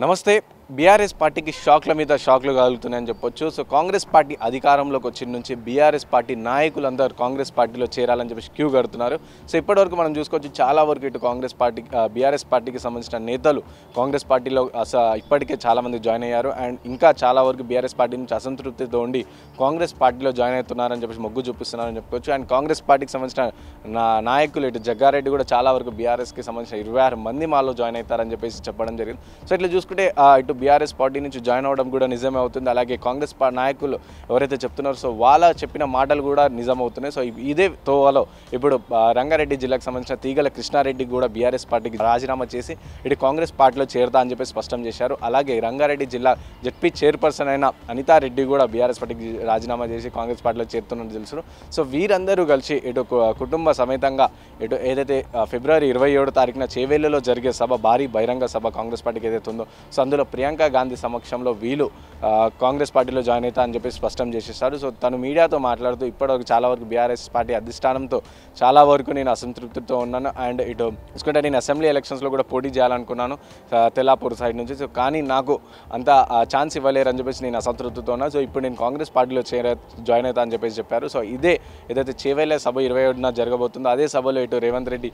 నమస్తే. బీఆర్ఎస్ పార్టీకి షాక్ల మీద షాక్లు కలుగుతున్నాయని చెప్పొచ్చు. సో కాంగ్రెస్ పార్టీ అధికారంలోకి వచ్చిన నుంచి బీఆర్ఎస్ పార్టీ నాయకులందరూ కాంగ్రెస్ పార్టీలో చేరాలని చెప్పేసి క్యూ కడుతున్నారు. సో ఇప్పటివరకు మనం చూసుకోవచ్చు, చాలా వరకు ఇటు కాంగ్రెస్ పార్టీ బీఆర్ఎస్ పార్టీకి సంబంధించిన నేతలు కాంగ్రెస్ పార్టీలో ఇప్పటికే చాలామంది జాయిన్ అయ్యారు. అండ్ ఇంకా చాలా వరకు బీఆర్ఎస్ పార్టీ నుంచి అసంతృప్తితో ఉండి కాంగ్రెస్ పార్టీలో జాయిన్ అవుతున్నారని చెప్పేసి మొగ్గు చూపిస్తున్నారని చెప్పుకోవచ్చు. అండ్ కాంగ్రెస్ పార్టీకి సంబంధించిన నాయకులు ఇటు జగ్గారెడ్డి కూడా చాలా వరకు బీఆర్ఎస్కి సంబంధించిన 26 మంది మాలో జాయిన్ అవుతారని చెప్పేసి చెప్పడం జరిగింది. సో ఇట్లా చూసుకుంటే ఇటు బీఆర్ఎస్ పార్టీ నుంచి జాయిన్ అవ్వడం కూడా నిజమే అవుతుంది. అలాగే కాంగ్రెస్ నాయకులు ఎవరైతే చెప్తున్నారో సో వాళ్ళ చెప్పిన మాటలు కూడా నిజం అవుతున్నాయి. సో ఇదే తోవలో ఇప్పుడు రంగారెడ్డి జిల్లాకు సంబంధించిన తీగల కృష్ణారెడ్డి కూడా బీఆర్ఎస్ పార్టీకి రాజీనామా చేసి ఇటు కాంగ్రెస్ పార్టీలో చేరతా అని చెప్పి స్పష్టం చేశారు. అలాగే రంగారెడ్డి జిల్లా జెడ్పీ చైర్పర్సన్ అయిన అనితారెడ్డి కూడా బీఆర్ఎస్ పార్టీకి రాజీనామా చేసి కాంగ్రెస్ పార్టీలో చేరుతున్నట్టు తెలుసు. సో వీరందరూ కలిసి ఇటు కుటుంబ సమేతంగా ఇటు ఏదైతే ఫిబ్రవరి 27 తారీఖున చేవేళ్లలో జరిగే సభ, భారీ బహిరంగ సభ కాంగ్రెస్ పార్టీకి ఏదైతే ఉందో సో అందులో ప్రియాంక గాంధీ సమక్షంలో వీళ్ళు కాంగ్రెస్ పార్టీలో జాయిన్ అవుతా అని చెప్పి స్పష్టం చేసేస్తారు. సో తను మీడియాతో మాట్లాడుతూ ఇప్పటివరకు చాలా వరకు బీఆర్ఎస్ పార్టీ అధిష్టానంతో చాలా వరకు నేను అసంతృప్తితో ఉన్నాను. అండ్ ఇటు చూసుకుంటే నేను అసెంబ్లీ ఎలక్షన్స్లో కూడా పోటీ చేయాలనుకున్నాను తెల్లాపూర్ సైడ్ నుంచి. సో కానీ నాకు అంత ఛాన్స్ ఇవ్వలేరు అని చెప్పేసి నేను అసంతృప్తితో ఉన్నాను. సో ఇప్పుడు నేను కాంగ్రెస్ పార్టీలో జాయిన్ అవుతా అని చెప్పేసి చెప్పారు. సో ఏదైతే చేవేళ్ల సభ 27న జరగబోతుందో అదే సభలో ఇటు రేవంత్ రెడ్డి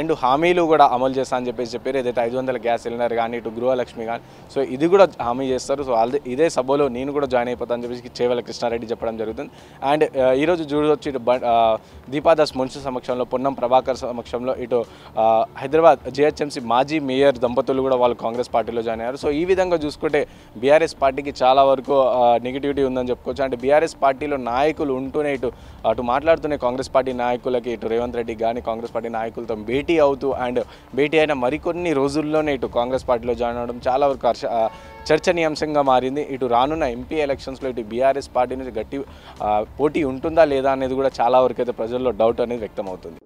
2 హామీలు కూడా అమలు చేస్తా అని చెప్పేసి చెప్పారు. ఏదైతే 500 గ్యాస్ సిలిండర్ కానీ ఇటు గృహలక్ష్మి కానీ సో ఇది కూడా హామీ చేస్తారు. సో ఇదే సభలో నేను కూడా జాయిన్ అయిపోతాను అని చెప్పేసి చేవేళ్ల కృష్ణారెడ్డి చెప్పడం జరుగుతుంది. అండ్ ఈరోజు చూడొచ్చు ఇటు దీపాదాస్ మున్షి సమక్షంలో, పొన్నం ప్రభాకర్ సమక్షంలో ఇటు హైదరాబాద్ జిహెచ్ఎంసీ మాజీ మేయర్ దంపతులు కూడా వాళ్ళు కాంగ్రెస్ పార్టీలో జాయిన్ అయ్యారు. సో ఈ విధంగా చూసుకుంటే బీఆర్ఎస్ పార్టీకి చాలా వరకు నెగిటివిటీ ఉందని చెప్పుకోవచ్చు. అంటే బీఆర్ఎస్ పార్టీలో నాయకులు ఉంటూనే అటు మాట్లాడుతూనే కాంగ్రెస్ పార్టీ నాయకులకి ఇటు రేవంత్ రెడ్డి కానీ కాంగ్రెస్ పార్టీ నాయకులతో భేటీ అవుతూ అండ్ భేటీ అయిన మరికొన్ని రోజుల్లోనే ఇటు కాంగ్రెస్ పార్టీలో జాయిన్ అవ్వడం చాలా వరకు చర్చనీయాంశంగా మారింది. ఇటు రానున్న ఎంపీ ఎలక్షన్స్లో ఇటు బీఆర్ఎస్ పార్టీ నుంచి గట్టి పోటీ ఉంటుందా లేదా అనేది కూడా చాలా వరకు అయితే ప్రజల్లో డౌట్ అనేది వ్యక్తం అవుతుంది.